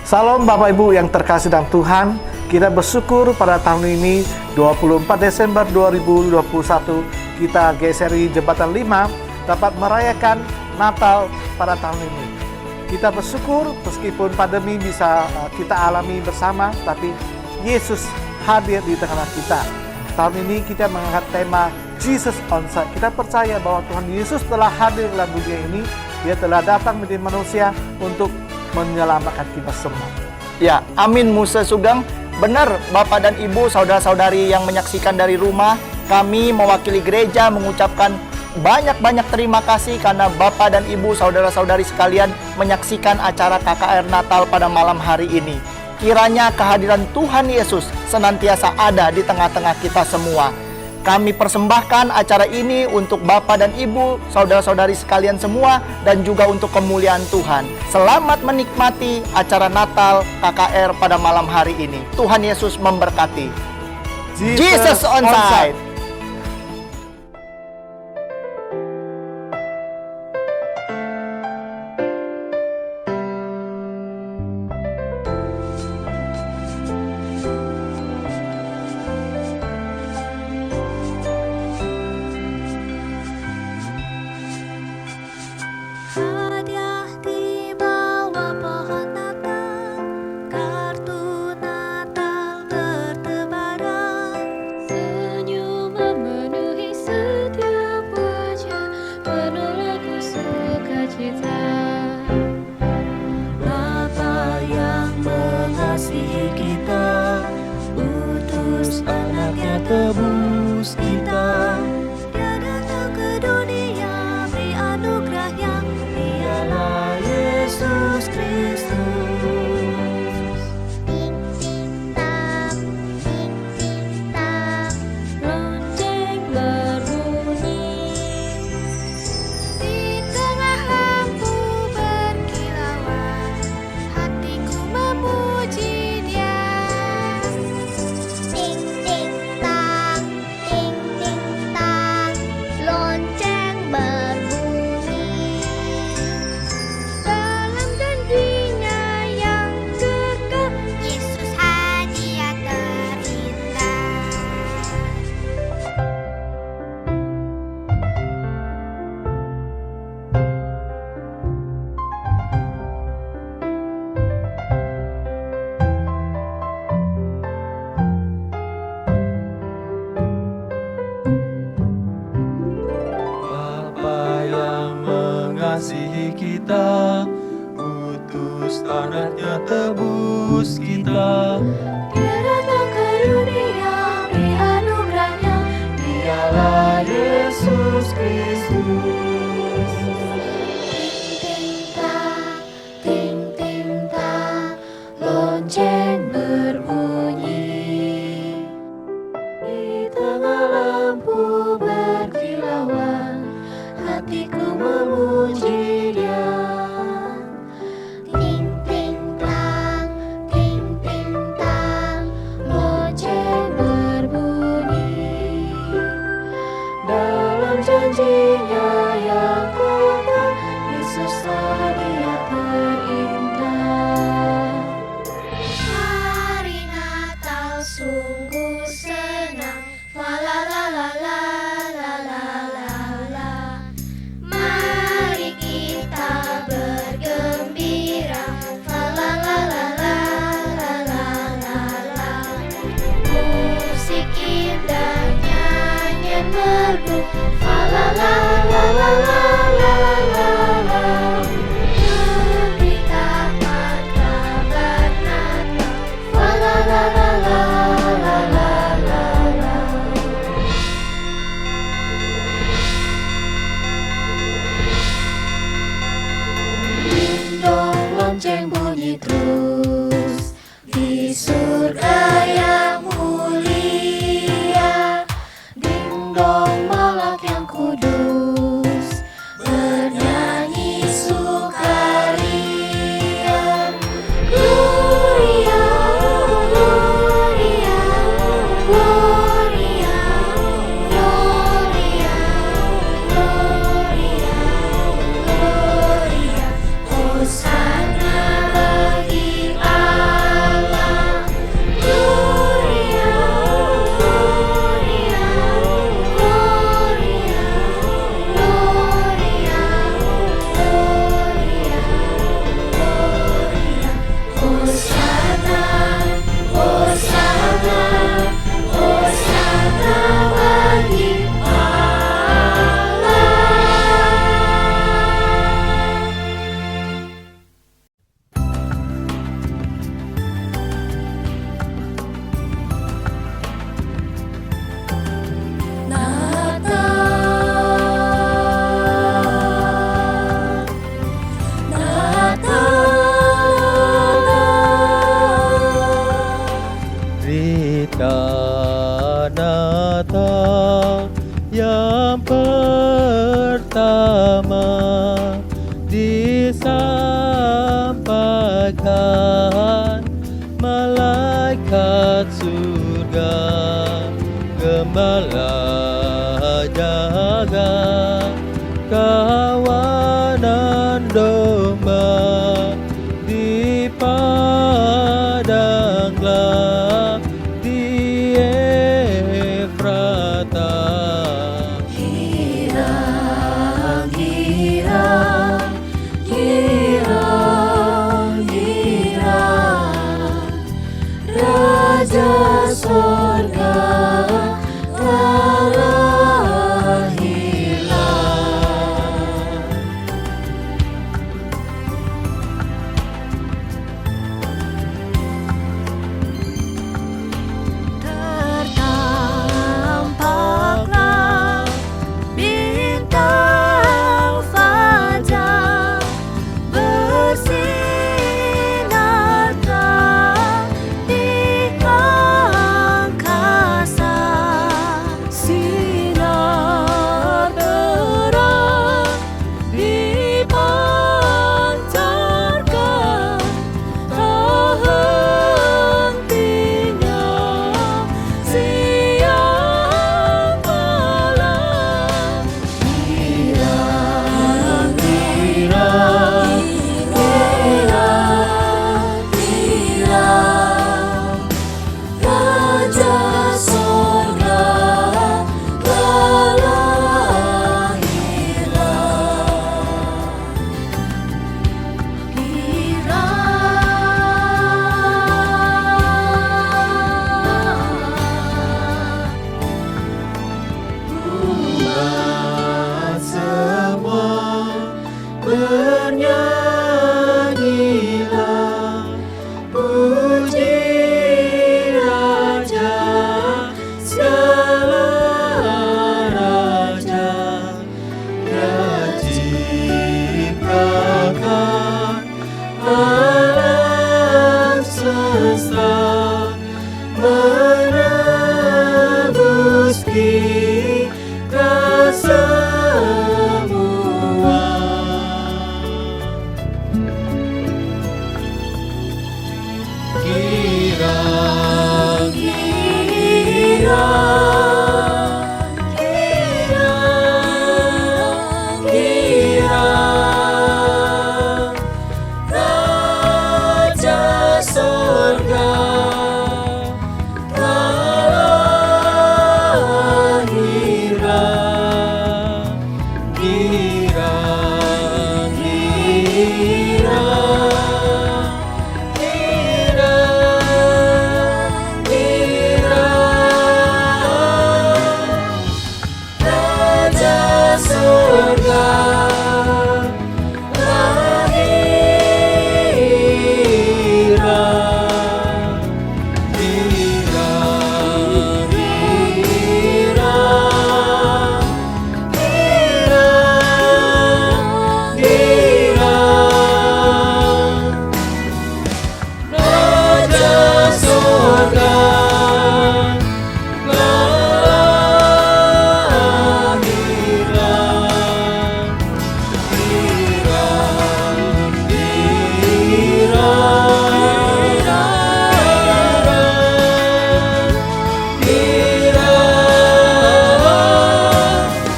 Salam Bapak Ibu yang terkasih dalam Tuhan. Kita bersyukur pada tahun ini 24 Desember 2021 kita GSRI Jembatan 5 dapat merayakan Natal pada tahun ini. Kita bersyukur meskipun pandemi bisa kita alami bersama, tapi Yesus hadir di tengah kita. Tahun ini kita mengangkat tema Jesus on site. Kita percaya bahwa Tuhan Yesus telah hadir dalam dunia ini. Dia telah datang menjadi manusia untuk menyelamatkan kita semua. Ya, amin Musa Sugeng. Benar Bapak dan Ibu, saudara-saudari yang menyaksikan dari rumah, kami mewakili gereja mengucapkan banyak-banyak terima kasih karena Bapak dan Ibu, saudara-saudari sekalian menyaksikan acara KKR Natal pada malam hari ini. Kiranya kehadiran Tuhan Yesus senantiasa ada di tengah-tengah kita semua. Kami persembahkan acara ini untuk Bapak dan Ibu, saudara-saudari sekalian semua, dan juga untuk kemuliaan Tuhan. Selamat menikmati acara Natal KKR pada malam hari ini. Tuhan Yesus memberkati. Jesus on site. Tebus kita, Dia datang ke dunia, beri anugerah yang Dialah Yesus Kristus. Ting ting tang, lonceng berbunyi, di tengah lampu berkilauan, hatiku memuji Dia. Ting ting tang, lonceng berbunyi, dalam janjinya yang kekal, Yesus hadiah terindah. Bapa yang mengasihi kita, utus anaknya tebus kita. Dia datang ke dunia, beri anugerahnya, Dialah Yesus Kristus. Ting ting tang, lonceng berbunyi, di tengah lampu berkilauan, hatiku memuji Dia. Ting ting tang, lonceng berbunyi, dalam janjinya yang kekal, Yesus hadiah terindah. Hari Natal sungguh senang, la la la la la la la la la. Mari kita bergembira, la la la la la la la la la. Musik indah, nyanyian merdu, la la la la la la la la la. Memberitakan kabar Natal, la la la la la la la la la. Dong lonceng bunyi terus di surga yang mulia. Ding dong malak yang kudus bernyanyi sukaria. Gloria, Gloria, Gloria, Gloria, Gloria, Gloria. Hosana bagi damai disampaikan, malaikat surga gembala jaga, kawanan domba di padang gelap di Efrata. Girang, girang, girang, girang, Raja Sorga telah lahirlah. Tertampaklah bintang fajar bersinar terang di angkasa, sinar terang dipancarkan tak hentinya siang malam. Girang, girang, girang, girang, Raja Sorga telah lahirlah. Umat semua bernyanyilah, puji Raja segala raja, Dia ciptakan alam semesta, menebus kita semua. Girang, girang, girang, girang, Raja Sorga telah lahirlah. Girang, girang, girang, girang, Raja Sorga lahirlah. Girang, girang, girang, girang, Raja Sorga lahirlah. Girang, girang, girang,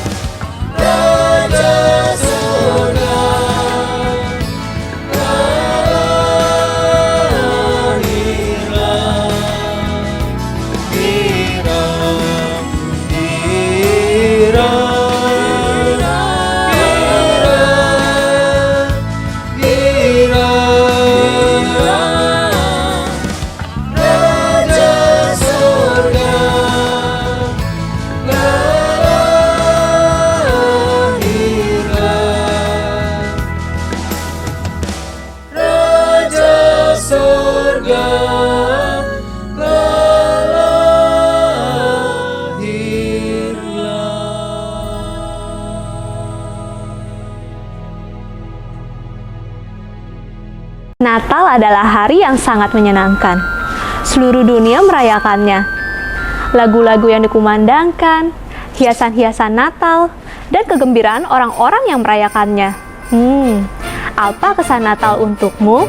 Raja Sorga lahirlah. Girang, girang, girang, Raja Sorga lahirlah. Raja Sorga Natal adalah hari yang sangat menyenangkan. Seluruh dunia merayakannya. Lagu-lagu yang dikumandangkan, hiasan-hiasan Natal, dan kegembiraan orang-orang yang merayakannya. Apa kesan Natal untukmu?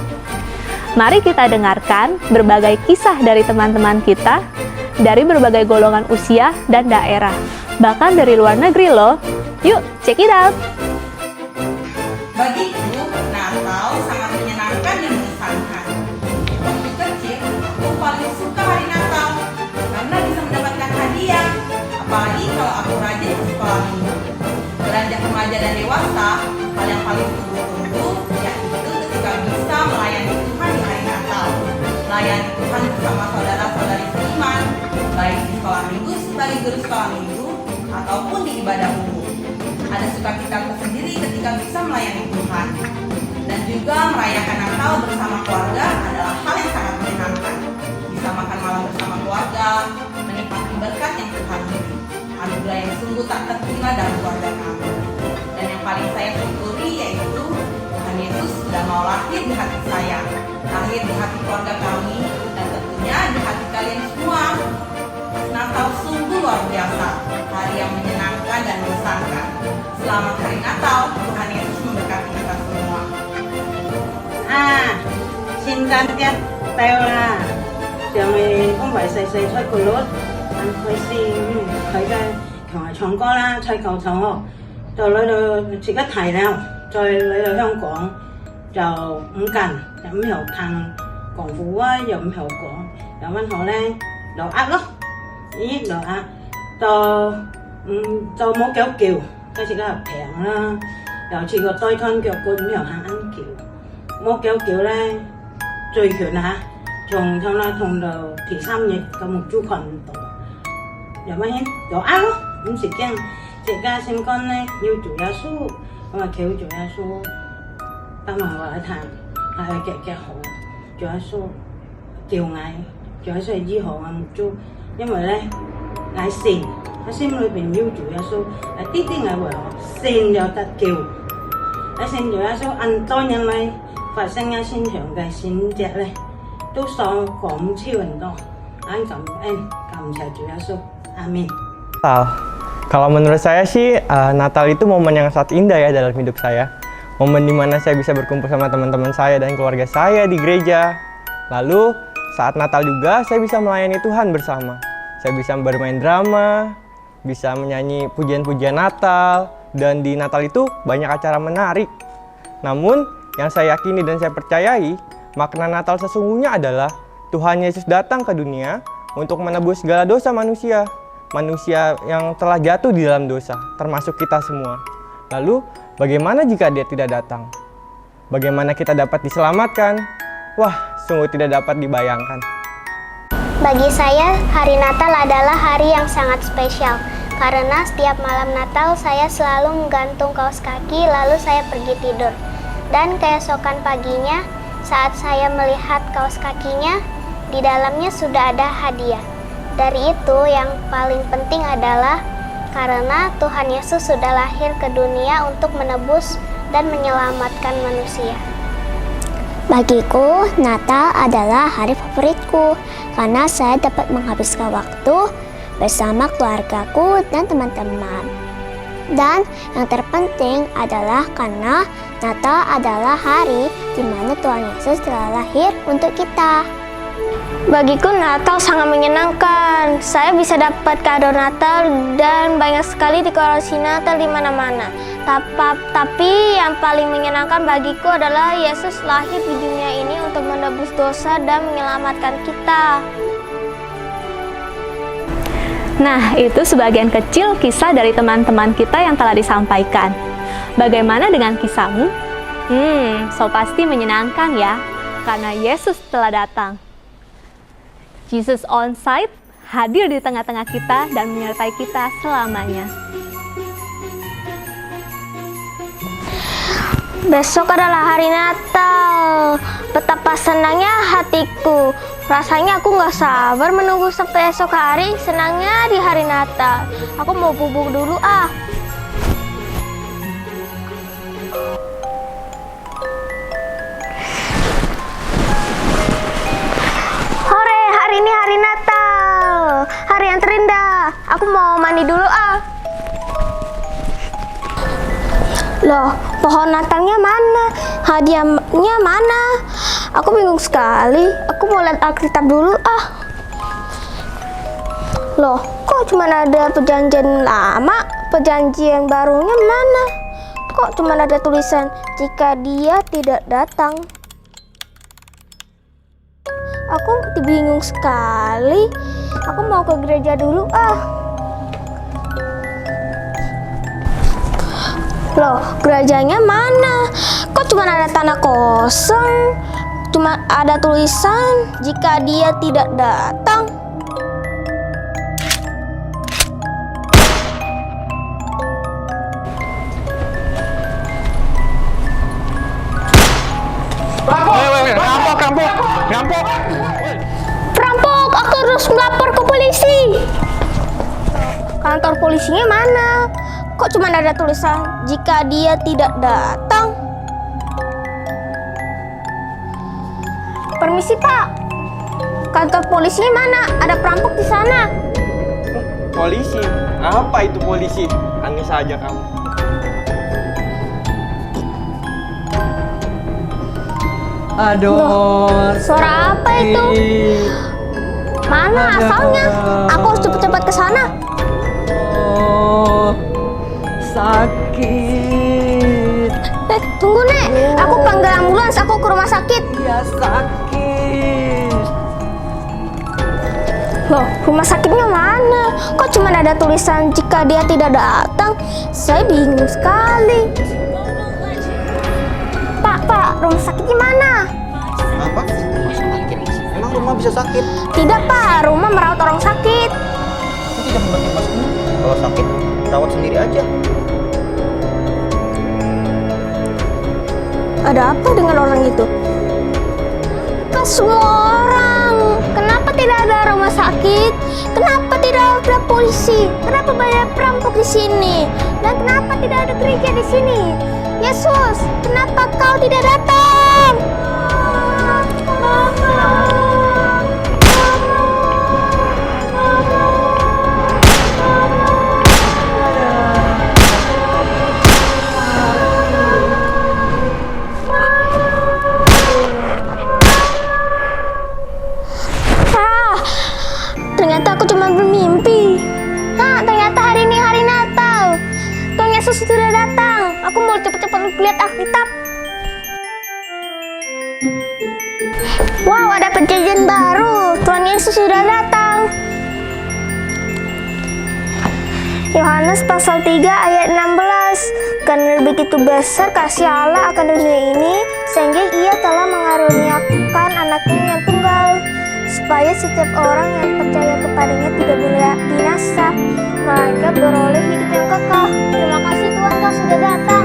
Mari kita dengarkan berbagai kisah dari teman-teman kita, dari berbagai golongan usia dan daerah, bahkan dari luar negeri loh. Yuk, check it out! Bagiku, Natal sangat menyenangkan dan mengesankan. Waktu kecil, aku paling suka hari Natal karena bisa mendapatkan hadiah. Apalagi kalau aku rajin ke sekolah minggu. Beranjak remaja dan dewasa, hal yang paling tunggu-tunggu yaitu ketika bisa melayani Tuhan di hari Natal. Melayani Tuhan bersama saudara-saudari seiman, baik di sekolah minggu sebagai guru sekolah minggu ataupun di ibadah umum. Ada sukacita tersendiri ketika bisa melayani Tuhan. Dan juga merayakan Natal bersama keluarga adalah hal yang sangat menyenangkan. Bisa makan malam bersama keluarga, menikmati berkat yang Tuhan beri. Anugerah yang sungguh tak terkira dalam keluarga kami. Dan yang paling saya syukuri yaitu Tuhan Yesus sudah mau lahir di hati saya, lahir di hati keluarga kami, dan tentunya di hati kalian semua. Natal sungguh luar biasa, hari yang menyenangkan dan mengesankan. Selamat Hari Natal, Tuhan Yesus memberkati kita semua. Xin can tiết teo là giờ mình không phải xây xây chơi cột lốt ăn khơi xin khởi ra khỏi chọn có la chơi cầu thầu rồi lấy được chỉ có thầy nào rồi lấy được香港就五近咁又近廣府啊又唔香港又溫好咧就呃咯咦就呃就冇腳橋嗰時間係平啦又似個堆吞腳罐咁又行啱橋冇腳橋咧最權啊從tham la同到第三日個木珠群度又乜嘢又呃咯咁時間隻家聖乾咧要做耶穌咁啊橋做耶穌得埋我嚟睇係佢嘅好做耶穌叫嗌做耶穌係醫好啊木珠因為咧嗌善喺心裏邊要做耶穌啲啲嗌為我善又得叫喺善做耶穌按多人嚟發生喺現場嘅善隻咧都想講超人多按感謝主耶穌amin. Kalau menurut saya sih Natal itu momen yang sangat indah ya dalam hidup saya. Momen dimana saya bisa berkumpul sama teman-teman saya dan keluarga saya di gereja. Lalu saat Natal juga saya bisa melayani Tuhan bersama. Saya bisa bermain drama, bisa menyanyi pujian-pujian Natal, dan di Natal itu banyak acara menarik. Namun yang saya yakini dan saya percayai, makna Natal sesungguhnya adalah Tuhan Yesus datang ke dunia untuk menebus segala dosa manusia. Manusia yang telah jatuh di dalam dosa, termasuk kita semua. Lalu, bagaimana jika dia tidak datang? Bagaimana kita dapat diselamatkan? Wah, sungguh tidak dapat dibayangkan. Bagi saya, hari Natal adalah hari yang sangat spesial. Karena setiap malam Natal saya selalu menggantung kaos kaki lalu saya pergi tidur. Dan keesokan paginya, saat saya melihat kaos kakinya, di dalamnya sudah ada hadiah. Dari itu yang paling penting adalah karena Tuhan Yesus sudah lahir ke dunia untuk menebus dan menyelamatkan manusia. Bagiku, Natal adalah hari favoritku karena saya dapat menghabiskan waktu bersama keluargaku dan teman-teman. Dan yang terpenting adalah karena Natal adalah hari di mana Tuhan Yesus telah lahir untuk kita. Bagiku Natal sangat menyenangkan. Saya bisa dapat kado Natal dan banyak sekali dekorasi Natal di mana-mana. Tapi yang paling menyenangkan bagiku adalah Yesus lahir di dunia ini untuk menebus dosa dan menyelamatkan kita. Nah, itu sebagian kecil kisah dari teman-teman kita yang telah disampaikan. Bagaimana dengan kisahmu? So pasti menyenangkan ya, karena Yesus telah datang. Jesus on site, hadir di tengah-tengah kita dan menyertai kita selamanya. Besok adalah hari Natal. Betapa senangnya hatiku. Rasanya aku gak sabar menunggu sampai esok hari. Senangnya di hari Natal. Aku mau bubuk dulu ah. Hore, hari ini hari Natal. Hari yang terindah. Aku mau mandi dulu ah. pohon Natalnya mana? Hadiahnya mana? Aku bingung sekali. Aku mau lihat Alkitab dulu ah. Loh, kok cuma ada perjanjian lama? Perjanjian barunya mana? Kok cuma ada tulisan jika dia tidak datang? Aku bingung sekali. Aku mau ke gereja dulu ah. Loh, gerejanya mana? Kok cuma ada tanah kosong? Cuma ada tulisan jika dia tidak datang. Rampok! Perampok, aku harus melapor ke polisi. Kantor polisinya mana? Kok cuma ada tulisan jika dia tidak datang? Permisi Pak, kantor polisinya mana? Ada perampok di sana. Polisi? Apa itu polisi? Aneh saja kamu. Aduh, Suara apa itu? Mana asalnya? Aku harus cepat-cepat ke sana. oh, sakit. Tunggu Nek, aku panggil ambulans, aku ke rumah sakit. Ya sakit. Loh, rumah sakitnya mana? Kok cuma ada tulisan jika dia tidak datang? Saya bingung sekali. Pak, rumah sakitnya mana? Apa? Rumah sakit? Emang rumah bisa sakit? Tidak Pak, rumah merawat orang sakit. Aku tidak membantu masmu. Kalau sakit, rawat sendiri aja. Ada apa dengan orang itu? Ke semua orang. Kenapa tidak ada rumah sakit? Kenapa tidak ada polisi? Kenapa banyak perampok di sini? Dan kenapa tidak ada gereja di sini? Yesus, kenapa kau tidak datang? Ternyata aku cuma bermimpi. Ternyata hari ini hari Natal. Tuhan Yesus sudah datang. Aku mau cepat-cepat lihat Alkitab. Wow, ada perjanjian baru. Tuhan Yesus sudah datang. Yohanes pasal 3 ayat 16. Karena begitu besar kasih Allah akan dunia ini, sehingga Ia telah mengaruniakan anaknya yang tunggal, supaya setiap orang yang percaya kepadanya tidak binasa, melainkan beroleh hidup yang kekal. Terima kasih Tuhan, Kau sudah datang.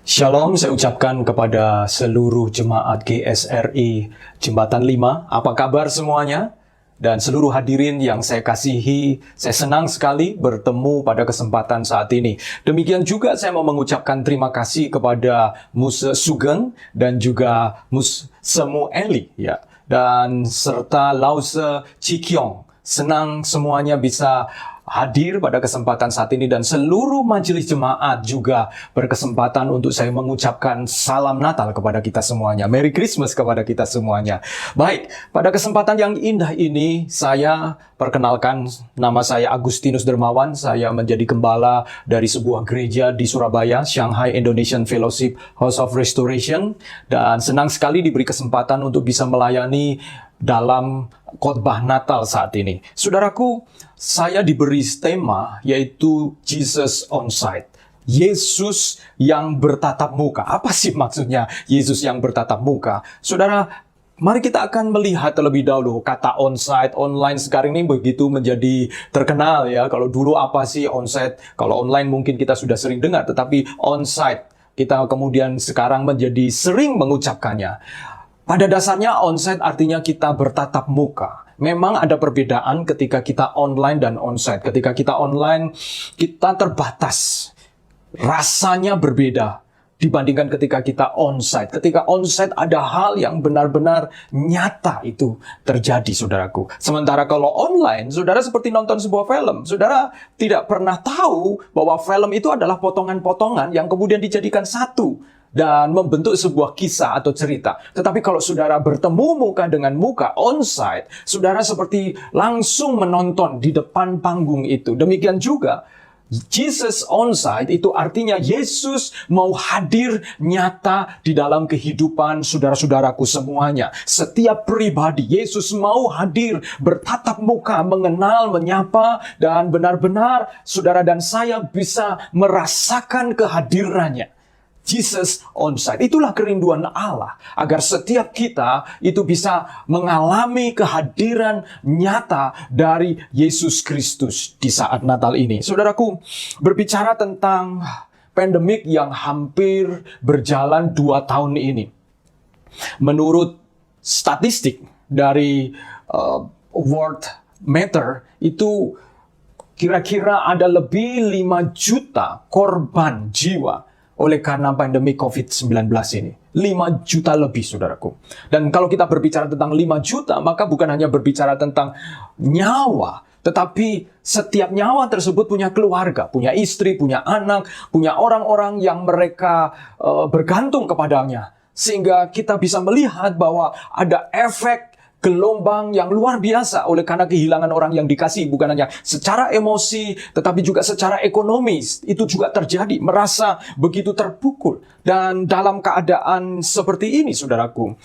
Shalom saya ucapkan kepada seluruh jemaat GSRI Jembatan 5. Apa kabar semuanya? Dan seluruh hadirin yang saya kasihi, saya senang sekali bertemu pada kesempatan saat ini. Demikian juga saya mau mengucapkan terima kasih kepada Muse Sugeng dan juga Mus Semueli ya, dan serta Lause Cikyong. Senang semuanya bisa hadir pada kesempatan saat ini dan seluruh majelis jemaat juga berkesempatan untuk saya mengucapkan salam Natal kepada kita semuanya. Merry Christmas kepada kita semuanya. Baik, pada kesempatan yang indah ini saya perkenalkan, nama saya Agustinus Dermawan. Saya menjadi gembala dari sebuah gereja di Surabaya, Shanghai Indonesian Fellowship House of Restoration, dan senang sekali diberi kesempatan untuk bisa melayani dalam khotbah Natal saat ini. Saudaraku, saya diberi tema yaitu Jesus on site. Yesus yang bertatap muka. Apa sih maksudnya Yesus yang bertatap muka? Saudara, mari kita akan melihat terlebih dahulu kata on-site, online sekarang ini begitu menjadi terkenal ya. Kalau dulu apa sih on-site? Kalau online mungkin kita sudah sering dengar, tetapi on-site kita kemudian sekarang menjadi sering mengucapkannya. Pada dasarnya on-site artinya kita bertatap muka. Memang ada perbedaan ketika kita online dan on-site. Ketika kita online, kita terbatas. Rasanya berbeda. dibandingkan ketika kita onsite. Ketika onsite ada hal yang benar-benar nyata itu terjadi, saudaraku. Sementara kalau online, saudara seperti nonton sebuah film. Saudara tidak pernah tahu bahwa film itu adalah potongan-potongan yang kemudian dijadikan satu dan membentuk sebuah kisah atau cerita. Tetapi kalau saudara bertemu muka dengan muka onsite, saudara seperti langsung menonton di depan panggung itu. Demikian juga Jesus onsite itu artinya Yesus mau hadir nyata di dalam kehidupan saudara-saudaraku semuanya. Setiap pribadi Yesus mau hadir bertatap muka, mengenal, menyapa, dan benar-benar saudara dan saya bisa merasakan kehadirannya. Jesus onsite. Itulah kerinduan Allah, agar setiap kita itu bisa mengalami kehadiran nyata dari Yesus Kristus di saat Natal ini. Saudaraku, berbicara tentang pandemik yang hampir berjalan 2 tahun ini. Menurut statistik dari World Matter, itu kira-kira ada lebih 5 juta korban jiwa oleh karena pandemi COVID-19 ini. 5 juta lebih, saudaraku. Dan kalau kita berbicara tentang 5 juta, maka bukan hanya berbicara tentang nyawa, tetapi setiap nyawa tersebut punya keluarga, punya istri, punya anak, punya orang-orang yang mereka bergantung kepadanya. Sehingga kita bisa melihat bahwa ada efek gelombang yang luar biasa oleh karena kehilangan orang yang dikasih, bukan hanya secara emosi tetapi juga secara ekonomis. Itu juga terjadi, merasa begitu terpukul. Dan dalam keadaan seperti ini, saudaraku,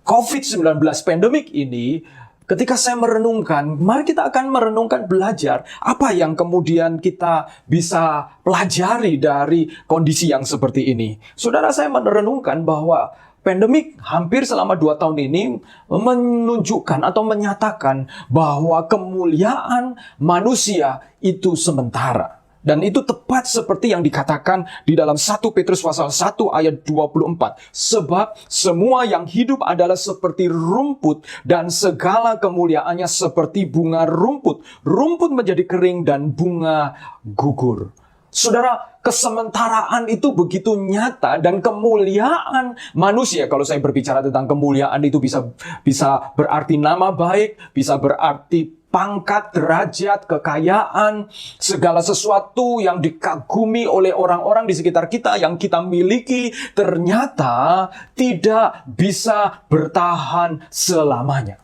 COVID-19 pandemik ini, ketika saya merenungkan, mari kita akan merenungkan, belajar apa yang kemudian kita bisa pelajari dari kondisi yang seperti ini. Saudara, saya merenungkan bahwa pandemik hampir selama 2 tahun ini menunjukkan atau menyatakan bahwa kemuliaan manusia itu sementara. Dan itu tepat seperti yang dikatakan di dalam 1 Petrus pasal 1 ayat 24. Sebab semua yang hidup adalah seperti rumput dan segala kemuliaannya seperti bunga rumput. Rumput menjadi kering dan bunga gugur. Saudara, kesementaraan itu begitu nyata dan kemuliaan manusia. Kalau saya berbicara tentang kemuliaan itu bisa berarti nama baik, bisa berarti pangkat, derajat, kekayaan, segala sesuatu yang dikagumi oleh orang-orang di sekitar kita yang kita miliki ternyata tidak bisa bertahan selamanya.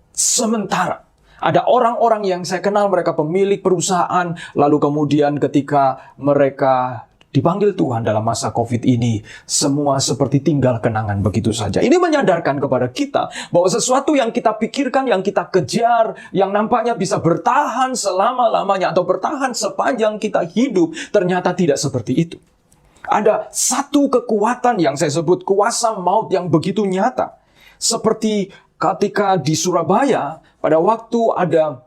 Sementara ada orang-orang yang saya kenal, mereka pemilik perusahaan, lalu kemudian ketika mereka dipanggil Tuhan dalam masa COVID ini, semua seperti tinggal kenangan begitu saja. Ini menyadarkan kepada kita bahwa sesuatu yang kita pikirkan, yang kita kejar, yang nampaknya bisa bertahan selama-lamanya atau bertahan sepanjang kita hidup, ternyata tidak seperti itu. Ada satu kekuatan yang saya sebut kuasa maut yang begitu nyata. Seperti ketika di Surabaya, pada waktu ada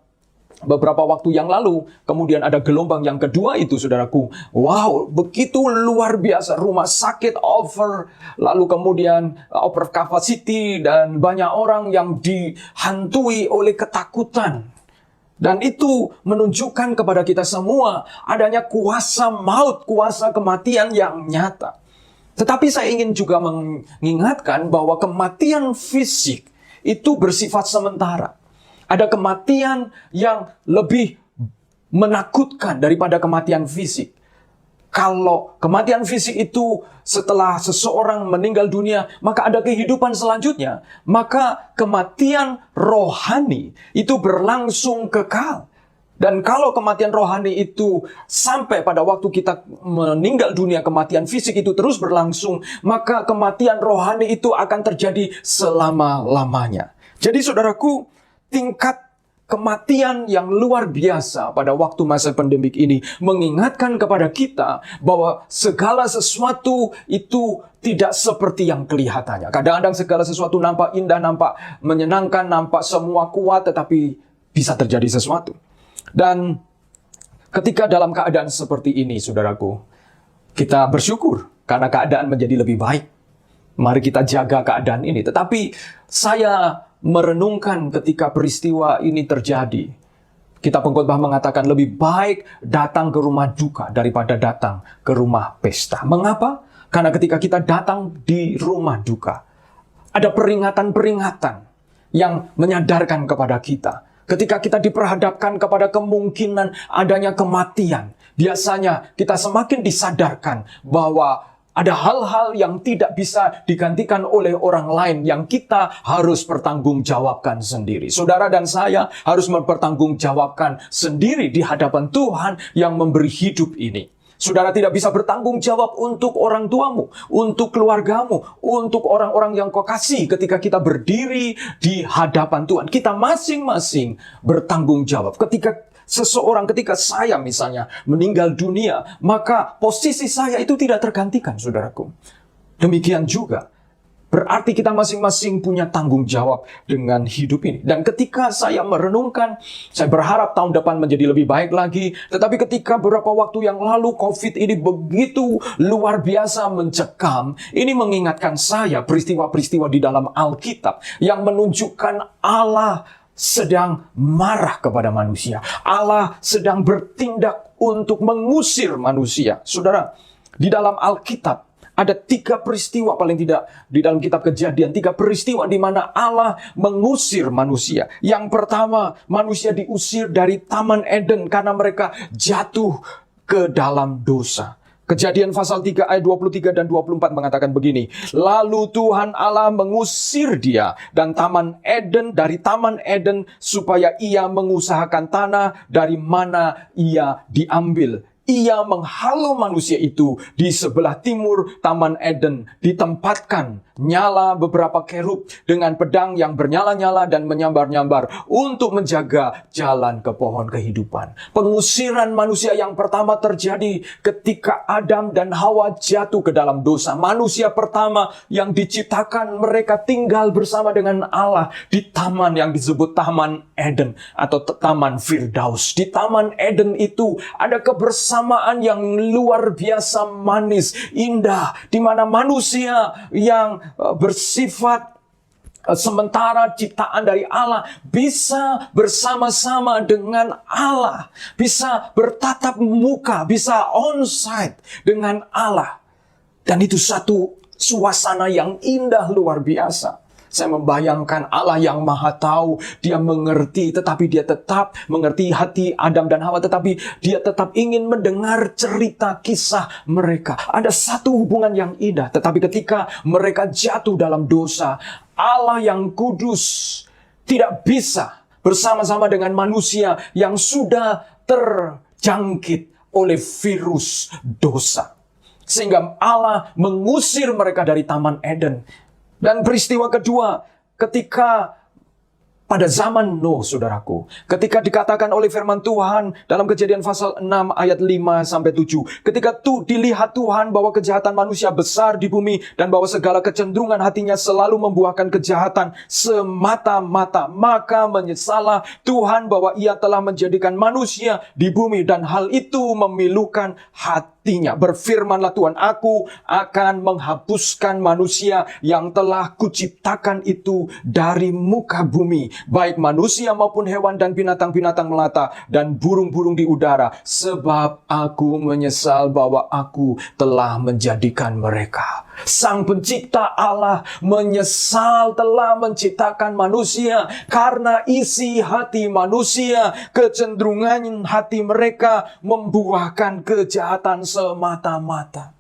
beberapa waktu yang lalu, kemudian ada gelombang yang kedua itu, saudaraku. Wow, begitu luar biasa. Rumah sakit over, lalu kemudian over capacity, dan banyak orang yang dihantui oleh ketakutan. Dan itu menunjukkan kepada kita semua adanya kuasa maut, kuasa kematian yang nyata. Tetapi saya ingin juga mengingatkan bahwa kematian fisik itu bersifat sementara. Ada kematian yang lebih menakutkan daripada kematian fisik. Kalau kematian fisik itu setelah seseorang meninggal dunia, maka ada kehidupan selanjutnya. Maka kematian rohani itu berlangsung kekal. Dan kalau kematian rohani itu sampai pada waktu kita meninggal dunia, kematian fisik itu terus berlangsung, maka kematian rohani itu akan terjadi selama-lamanya. Jadi saudaraku, tingkat kematian yang luar biasa pada waktu masa pandemik ini mengingatkan kepada kita bahwa segala sesuatu itu tidak seperti yang kelihatannya. Kadang-kadang segala sesuatu nampak indah, nampak menyenangkan, nampak semua kuat, tetapi bisa terjadi sesuatu. Dan ketika dalam keadaan seperti ini, saudaraku, kita bersyukur karena keadaan menjadi lebih baik. Mari kita jaga keadaan ini. Tetapi saya merenungkan ketika peristiwa ini terjadi. Kitab Pengkhotbah mengatakan lebih baik datang ke rumah duka daripada datang ke rumah pesta. Mengapa? Karena ketika kita datang di rumah duka, ada peringatan-peringatan yang menyadarkan kepada kita. Ketika kita diperhadapkan kepada kemungkinan adanya kematian, biasanya kita semakin disadarkan bahwa ada hal-hal yang tidak bisa digantikan oleh orang lain yang kita harus pertanggungjawabkan sendiri. Saudara dan saya harus mempertanggungjawabkan sendiri di hadapan Tuhan yang memberi hidup ini. Saudara tidak bisa bertanggung jawab untuk orang tuamu, untuk keluargamu, untuk orang-orang yang kau kasih ketika kita berdiri di hadapan Tuhan. Kita masing-masing bertanggung jawab. Ketika saya misalnya meninggal dunia, maka posisi saya itu tidak tergantikan, saudaraku. Demikian juga, berarti kita masing-masing punya tanggung jawab dengan hidup ini. Dan ketika saya merenungkan, saya berharap tahun depan menjadi lebih baik lagi. Tetapi ketika beberapa waktu yang lalu COVID ini begitu luar biasa mencekam, ini mengingatkan saya peristiwa-peristiwa di dalam Alkitab yang menunjukkan Allah sedang marah kepada manusia. Allah sedang bertindak untuk mengusir manusia. Saudara, di dalam Alkitab ada 3 peristiwa paling tidak di dalam kitab Kejadian. 3 peristiwa di mana Allah mengusir manusia. Yang pertama, manusia diusir dari Taman Eden karena mereka jatuh ke dalam dosa. Kejadian pasal 3 ayat 23 dan 24 mengatakan begini. Lalu Tuhan Allah mengusir dia dan dari Taman Eden supaya ia mengusahakan tanah dari mana ia diambil. Ia menghalau manusia itu di sebelah timur Taman Eden. Ditempatkan nyala beberapa kerub dengan pedang yang bernyala-nyala dan menyambar-nyambar untuk menjaga jalan ke pohon kehidupan. Pengusiran manusia yang pertama terjadi ketika Adam dan Hawa jatuh ke dalam dosa. Manusia pertama yang diciptakan, mereka tinggal bersama dengan Allah di taman yang disebut Taman Eden atau Taman Firdaus. Di Taman Eden itu ada kebersamaan yang luar biasa manis, indah, di mana manusia yang bersifat sementara ciptaan dari Allah bisa bersama-sama dengan Allah, bisa bertatap muka, bisa onsite dengan Allah. Dan itu satu suasana yang indah luar biasa. Saya membayangkan Allah yang Maha Tahu, Dia mengerti, tetapi Dia tetap mengerti hati Adam dan Hawa, tetapi Dia tetap ingin mendengar cerita kisah mereka. Ada satu hubungan yang indah, tetapi ketika mereka jatuh dalam dosa, Allah yang kudus tidak bisa bersama-sama dengan manusia yang sudah terjangkit oleh virus dosa. Sehingga Allah mengusir mereka dari Taman Eden. Dan peristiwa kedua, ketika pada zaman Nuh, saudaraku, ketika dikatakan oleh firman Tuhan dalam Kejadian pasal 6 ayat 5-7, ketika dilihat Tuhan bahwa kejahatan manusia besar di bumi dan bahwa segala kecenderungan hatinya selalu membuahkan kejahatan semata-mata, maka menyesallah Tuhan bahwa Ia telah menjadikan manusia di bumi dan hal itu memilukan hatinya. Berfirmanlah Tuhan, aku akan menghapuskan manusia yang telah kuciptakan itu dari muka bumi, baik manusia maupun hewan dan binatang-binatang melata dan burung-burung di udara, sebab aku menyesal bahwa aku telah menjadikan mereka. Sang pencipta Allah menyesal telah menciptakan manusia karena isi hati manusia, kecenderungan hati mereka membuahkan kejahatan semata-mata.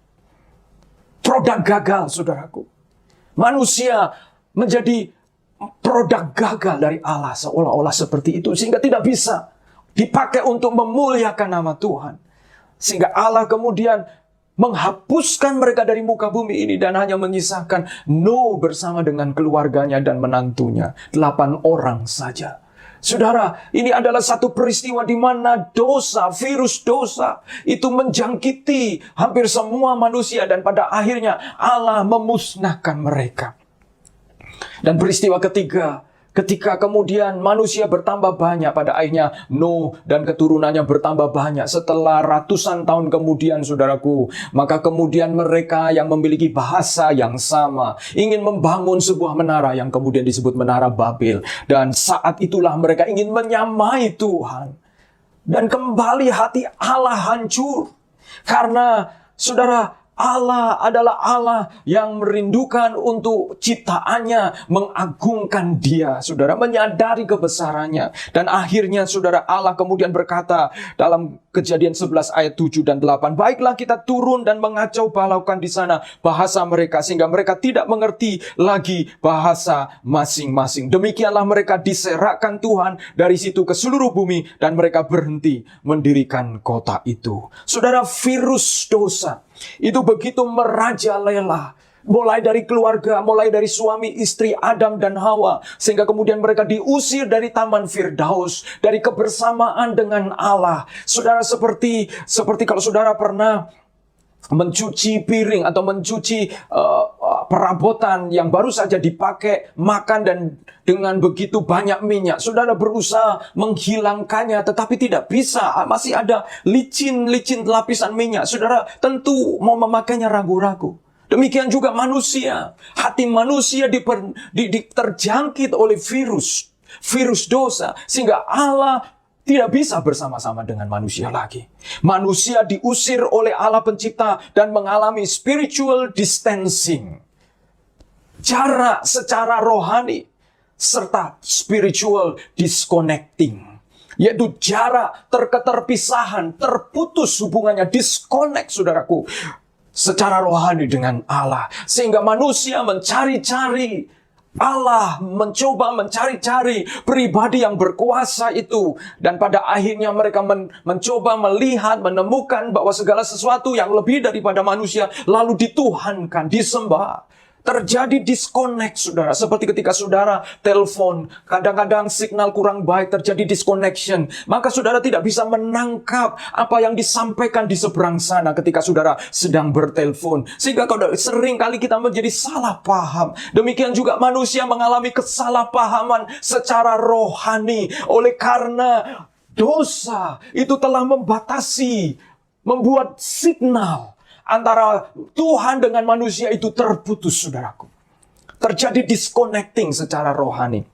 Produk gagal, saudaraku. Manusia menjadi produk gagal dari Allah, seolah-olah seperti itu, sehingga tidak bisa dipakai untuk memuliakan nama Tuhan. Sehingga Allah kemudian menghapuskan mereka dari muka bumi ini dan hanya menyisakan Nuh bersama dengan keluarganya dan menantunya, 8 orang saja. Saudara, ini adalah satu peristiwa di mana dosa, virus dosa itu menjangkiti hampir semua manusia dan pada akhirnya Allah memusnahkan mereka. Dan peristiwa ketiga, ketika kemudian manusia bertambah banyak, pada akhirnya Nuh dan keturunannya bertambah banyak. Setelah ratusan tahun kemudian, saudaraku, maka kemudian mereka yang memiliki bahasa yang sama ingin membangun sebuah menara yang kemudian disebut Menara Babel. Dan saat itulah mereka ingin menyamai Tuhan. Dan kembali hati Allah hancur. Karena, saudara, Allah adalah Allah yang merindukan untuk ciptaannya, mengagungkan Dia, saudara, menyadari kebesarannya. Dan akhirnya, saudara, Allah kemudian berkata dalam Kejadian 11 ayat 7 dan 8, baiklah kita turun dan mengacau balaukan di sana bahasa mereka, sehingga mereka tidak mengerti lagi bahasa masing-masing. Demikianlah mereka diserakkan Tuhan dari situ ke seluruh bumi, dan mereka berhenti mendirikan kota itu. Saudara, virus dosa itu begitu merajalela, mulai dari keluarga, mulai dari suami istri Adam dan Hawa, sehingga kemudian mereka diusir dari Taman Firdaus, dari kebersamaan dengan Allah. Saudara, seperti kalau saudara pernah mencuci piring atau mencuci perabotan yang baru saja dipakai makan dan dengan begitu banyak minyak, saudara berusaha menghilangkannya tetapi tidak bisa, masih ada licin lapisan minyak. Saudara tentu mau memakainya ragu-ragu. Demikian juga manusia, hati manusia terjangkit oleh virus dosa, sehingga Allah tidak bisa bersama-sama dengan manusia lagi. Manusia diusir oleh Allah pencipta dan mengalami spiritual distancing, jarak secara rohani, serta spiritual disconnecting, yaitu jarak, keterpisahan, terputus hubungannya, disconnect, saudaraku, secara rohani dengan Allah. Sehingga manusia mencari-cari Allah, mencoba mencari-cari pribadi yang berkuasa itu. Dan pada akhirnya mereka mencoba melihat, menemukan bahwa segala sesuatu yang lebih daripada manusia lalu dituhankan, disembah. Terjadi disconnect, saudara. Seperti ketika saudara telepon, kadang-kadang signal kurang baik, terjadi disconnection. Maka saudara tidak bisa menangkap apa yang disampaikan di seberang sana ketika saudara sedang bertelepon. Sehingga sering kali kita menjadi salah paham. Demikian juga manusia mengalami kesalahpahaman secara rohani. Oleh karena dosa itu telah membatasi, membuat signal antara Tuhan dengan manusia itu terputus, saudaraku. Terjadi disconnecting secara rohani.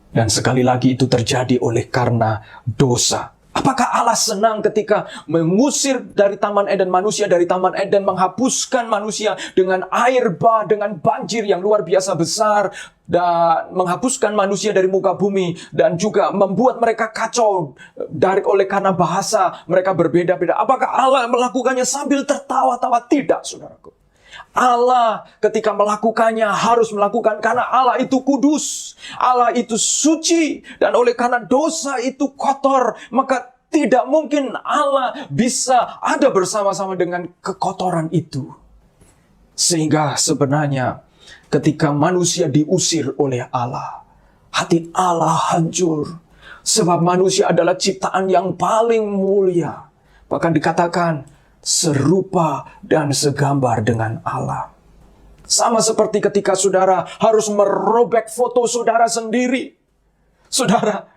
Dan sekali lagi itu terjadi oleh karena dosa. Apakah Allah senang ketika mengusir dari Taman Eden manusia, dari Taman Eden, menghapuskan manusia dengan air bah, dengan banjir yang luar biasa besar, dan menghapuskan manusia dari muka bumi, dan juga membuat mereka kacau oleh karena bahasa mereka berbeda-beda? Apakah Allah melakukannya sambil tertawa-tawa? Tidak, saudaraku. Allah ketika melakukannya harus melakukan karena Allah itu kudus, Allah itu suci, dan oleh karena dosa itu kotor, maka tidak mungkin Allah bisa ada bersama-sama dengan kekotoran itu. Sehingga sebenarnya ketika manusia diusir oleh Allah, hati Allah hancur, sebab manusia adalah ciptaan yang paling mulia. Bahkan dikatakan serupa dan segambar dengan Allah. Sama seperti ketika saudara harus merobek foto saudara sendiri. Saudara,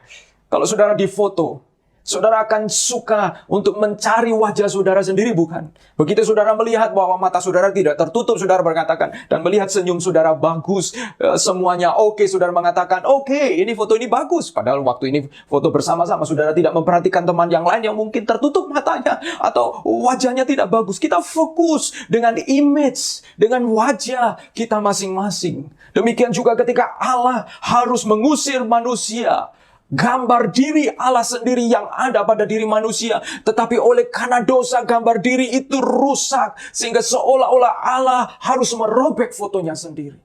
kalau saudara difoto, saudara akan suka untuk mencari wajah saudara sendiri, bukan? Begitu saudara melihat bahwa mata saudara tidak tertutup, saudara berkatakan, dan melihat senyum saudara bagus, semuanya oke, saudara mengatakan, oke, ini foto ini bagus. Padahal waktu ini foto bersama-sama, saudara tidak memperhatikan teman yang lain yang mungkin tertutup matanya, atau wajahnya tidak bagus. Kita fokus dengan image, dengan wajah kita masing-masing. Demikian juga ketika Allah harus mengusir manusia, gambar diri Allah sendiri yang ada pada diri manusia. Tetapi oleh karena dosa, gambar diri itu rusak. Sehingga seolah-olah Allah harus merobek fotonya sendiri.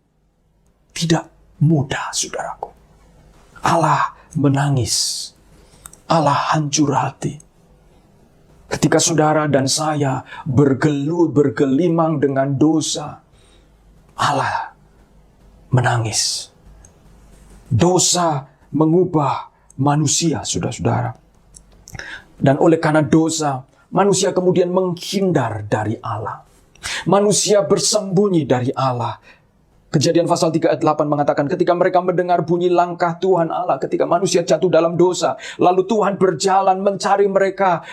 Tidak mudah, saudaraku. Allah menangis. Allah hancur hati. Ketika saudara dan saya bergelimang dengan dosa, Allah menangis. Dosa mengubah manusia, saudara-saudara. Dan oleh karena dosa, manusia kemudian menghindar dari Allah. Manusia bersembunyi dari Allah. Kejadian pasal 3 ayat 8 mengatakan, ketika mereka mendengar bunyi langkah Tuhan Allah, ketika manusia jatuh dalam dosa, lalu Tuhan berjalan mencari mereka,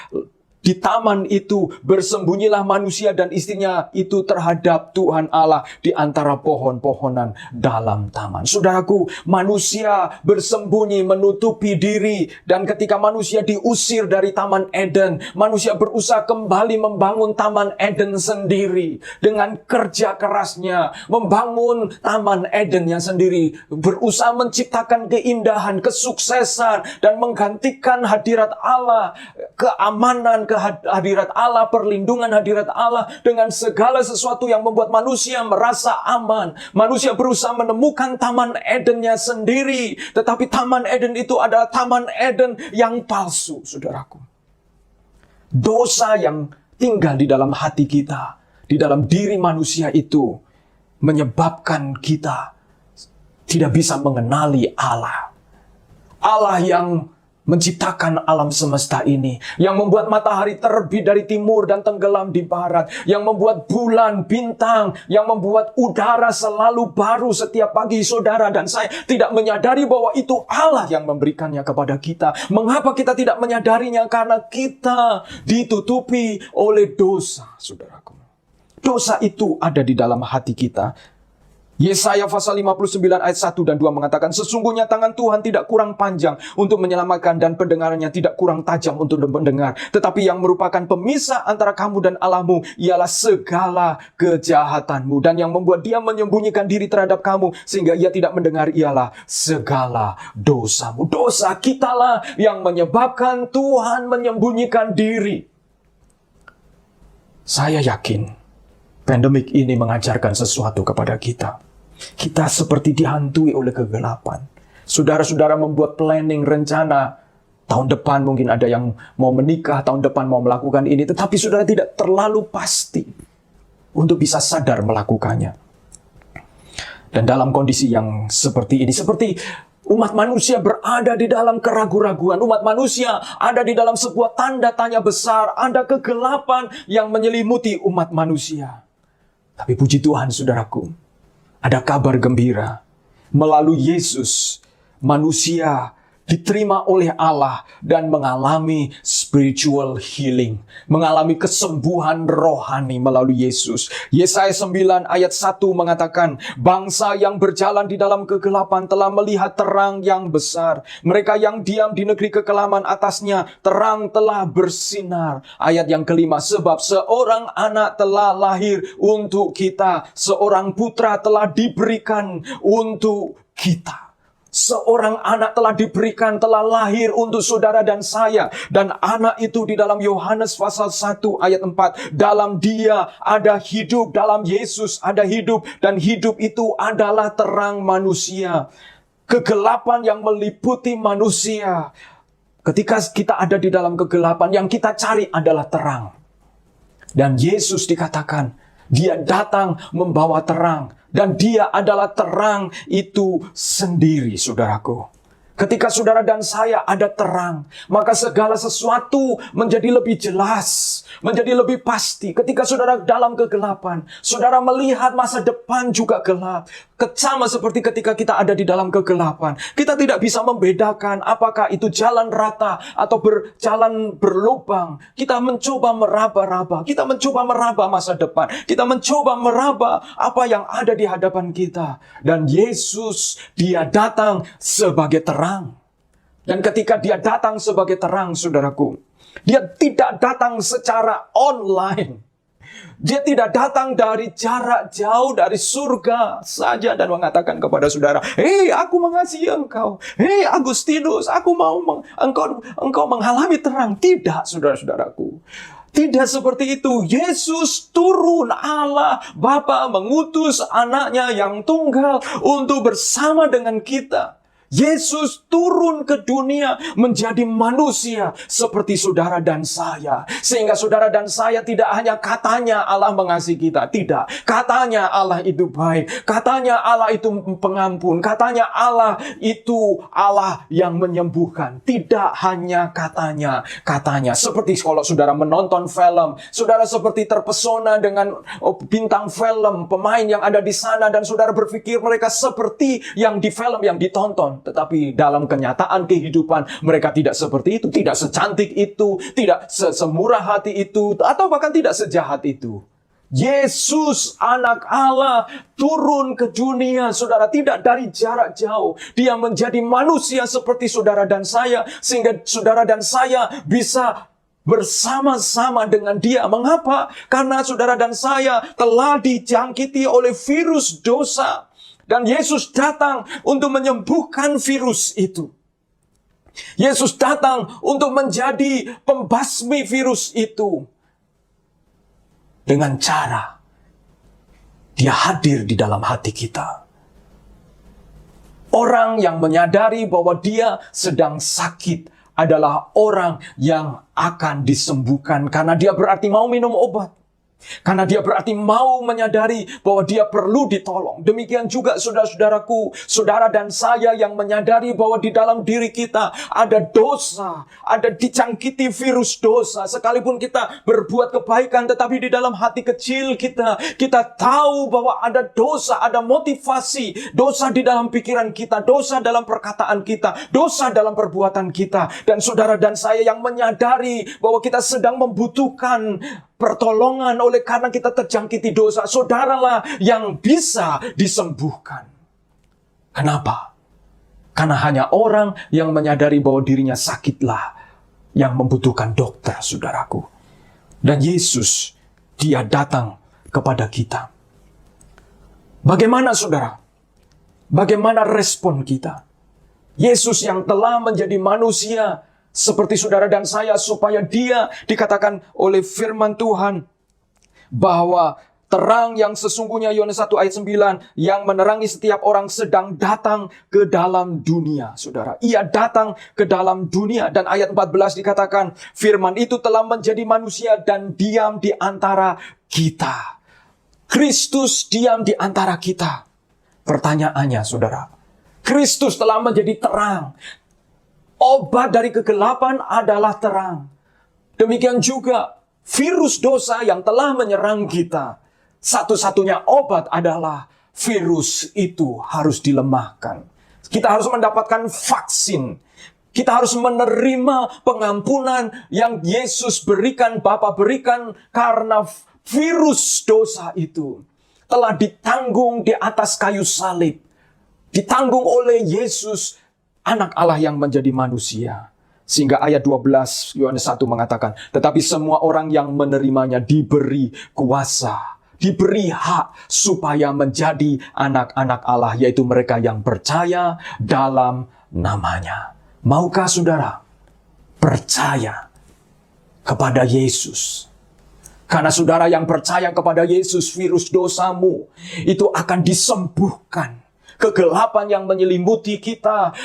Di taman itu bersembunyilah manusia dan istrinya itu terhadap Tuhan Allah di antara pohon-pohonan dalam taman. Saudaraku, manusia bersembunyi, menutupi diri. Dan ketika manusia diusir dari Taman Eden, manusia berusaha kembali membangun Taman Eden sendiri. Dengan kerja kerasnya, membangun Taman Edennya sendiri. Berusaha menciptakan keindahan, kesuksesan, dan menggantikan hadirat Allah, keamanan, hadirat Allah, perlindungan hadirat Allah dengan segala sesuatu yang membuat manusia merasa aman. Manusia berusaha menemukan Taman Edennya sendiri, tetapi Taman Eden itu adalah Taman Eden yang palsu, saudaraku. Dosa yang tinggal di dalam hati kita, di dalam diri manusia itu, menyebabkan kita tidak bisa mengenali Allah. Allah yang menciptakan alam semesta ini, yang membuat matahari terbit dari timur dan tenggelam di barat, yang membuat bulan, bintang, yang membuat udara selalu baru setiap pagi. Saudara dan saya tidak menyadari bahwa itu Allah yang memberikannya kepada kita. Mengapa kita tidak menyadarinya? Karena kita ditutupi oleh dosa, saudaraku. Dosa itu ada di dalam hati kita. Yesaya pasal 59 ayat 1 dan 2 mengatakan, sesungguhnya tangan Tuhan tidak kurang panjang untuk menyelamatkan dan pendengarannya tidak kurang tajam untuk mendengar. Tetapi yang merupakan pemisah antara kamu dan Allahmu ialah segala kejahatanmu. Dan yang membuat dia menyembunyikan diri terhadap kamu sehingga ia tidak mendengar ialah segala dosamu. Dosa kitalah yang menyebabkan Tuhan menyembunyikan diri. Saya yakin pandemik ini mengajarkan sesuatu kepada kita. Kita seperti dihantui oleh kegelapan. Saudara-saudara membuat planning, rencana. Tahun depan mungkin ada yang mau menikah, tahun depan mau melakukan ini. Tetapi saudara tidak terlalu pasti untuk bisa sadar melakukannya. Dan dalam kondisi yang seperti ini, seperti umat manusia berada di dalam keraguan-raguan. Umat manusia ada di dalam sebuah tanda tanya besar. Ada kegelapan yang menyelimuti umat manusia. Tapi puji Tuhan, saudaraku, ada kabar gembira. Melalui Yesus, manusia diterima oleh Allah dan mengalami spiritual healing, mengalami kesembuhan rohani melalui Yesus. Yesaya 9 ayat 1 mengatakan, bangsa yang berjalan di dalam kegelapan telah melihat terang yang besar. Mereka yang diam di negeri kekelaman atasnya, terang telah bersinar. Ayat yang kelima, sebab seorang anak telah lahir untuk kita, seorang putra telah diberikan untuk kita. Seorang anak telah diberikan, telah lahir untuk saudara dan saya. Dan anak itu di dalam Yohanes pasal 1 ayat 4. Dalam dia ada hidup, dalam Yesus ada hidup. Dan hidup itu adalah terang manusia. Kegelapan yang meliputi manusia. Ketika kita ada di dalam kegelapan, yang kita cari adalah terang. Dan Yesus dikatakan, dia datang membawa terang. Dan dia adalah terang itu sendiri, saudaraku. Ketika saudara dan saya ada terang, maka segala sesuatu menjadi lebih jelas, menjadi lebih pasti. Ketika saudara dalam kegelapan, saudara melihat masa depan juga gelap. Sama seperti ketika kita ada di dalam kegelapan, kita tidak bisa membedakan apakah itu jalan rata atau berjalan berlubang. Kita mencoba meraba-raba, kita mencoba meraba masa depan, kita mencoba meraba apa yang ada di hadapan kita. Dan Yesus, dia datang sebagai terang. Dan ketika dia datang sebagai terang, saudaraku, dia tidak datang secara online. Dia tidak datang dari jarak jauh, dari surga saja dan mengatakan kepada saudara, hei, aku mengasihi engkau. Hei, Agustinus, aku mau engkau mengalami terang. Tidak, saudara-saudaraku. Tidak seperti itu. Yesus turun, Allah Bapa mengutus anaknya yang tunggal untuk bersama dengan kita. Yesus turun ke dunia menjadi manusia seperti saudara dan saya. Sehingga saudara dan saya tidak hanya katanya Allah mengasihi kita. Tidak. Katanya Allah itu baik. Katanya Allah itu pengampun. Katanya Allah itu Allah yang menyembuhkan. Tidak hanya katanya. Katanya. Seperti kalau saudara menonton film. Saudara seperti terpesona dengan bintang film, pemain yang ada di sana. Dan saudara berpikir mereka seperti yang di film yang ditonton. tetapi dalam kenyataan kehidupan mereka tidak seperti itu, tidak secantik itu, tidak semurah hati itu, atau bahkan tidak sejahat itu. Yesus anak Allah turun ke dunia, saudara, tidak dari jarak jauh. Dia menjadi manusia seperti saudara dan saya, sehingga saudara dan saya bisa bersama-sama dengan dia. Mengapa? Karena saudara dan saya telah dijangkiti oleh virus dosa. Dan Yesus datang untuk menyembuhkan virus itu. Yesus datang untuk menjadi pembasmi virus itu. Dengan cara dia hadir di dalam hati kita. Orang yang menyadari bahwa dia sedang sakit adalah orang yang akan disembuhkan. Karena dia berarti mau minum obat. Karena dia berarti mau menyadari bahwa dia perlu ditolong. Demikian juga saudara-saudaraku, saudara dan saya yang menyadari bahwa di dalam diri kita ada dosa, ada dicangkiti virus dosa. Sekalipun kita berbuat kebaikan, tetapi di dalam hati kecil kita tahu bahwa ada dosa, ada motivasi, dosa di dalam pikiran kita, dosa dalam perkataan kita, dosa dalam perbuatan kita. Dan saudara dan saya yang menyadari bahwa kita sedang membutuhkan pertolongan oleh karena kita terjangkiti dosa, saudaralah yang bisa disembuhkan. Kenapa? Karena hanya orang yang menyadari bahwa dirinya sakitlah yang membutuhkan dokter, saudaraku. Dan Yesus, dia datang kepada kita. Bagaimana saudara? Bagaimana respon kita? Yesus yang telah menjadi manusia seperti saudara dan saya, supaya dia dikatakan oleh firman Tuhan bahwa terang yang sesungguhnya, Yohanes 1 ayat 9, yang menerangi setiap orang sedang datang ke dalam dunia. Saudara, ia datang ke dalam dunia. Dan ayat 14 dikatakan, firman itu telah menjadi manusia dan diam di antara kita. Kristus diam di antara kita. Pertanyaannya saudara, Kristus telah menjadi terang. Obat dari kegelapan adalah terang. Demikian juga virus dosa yang telah menyerang kita. Satu-satunya obat adalah virus itu harus dilemahkan. Kita harus mendapatkan vaksin. Kita harus menerima pengampunan yang Yesus berikan, Bapa berikan, karena virus dosa itu telah ditanggung di atas kayu salib. Ditanggung oleh Yesus, Anak Allah yang menjadi manusia. Sehingga ayat 12 Yohanes 1 mengatakan, tetapi semua orang yang menerimanya diberi kuasa, diberi hak supaya menjadi anak-anak Allah, yaitu mereka yang percaya dalam namanya. Maukah saudara percaya kepada Yesus? Karena saudara yang percaya kepada Yesus, virus dosamu itu akan disembuhkan. Kegelapan yang menyelimuti kita,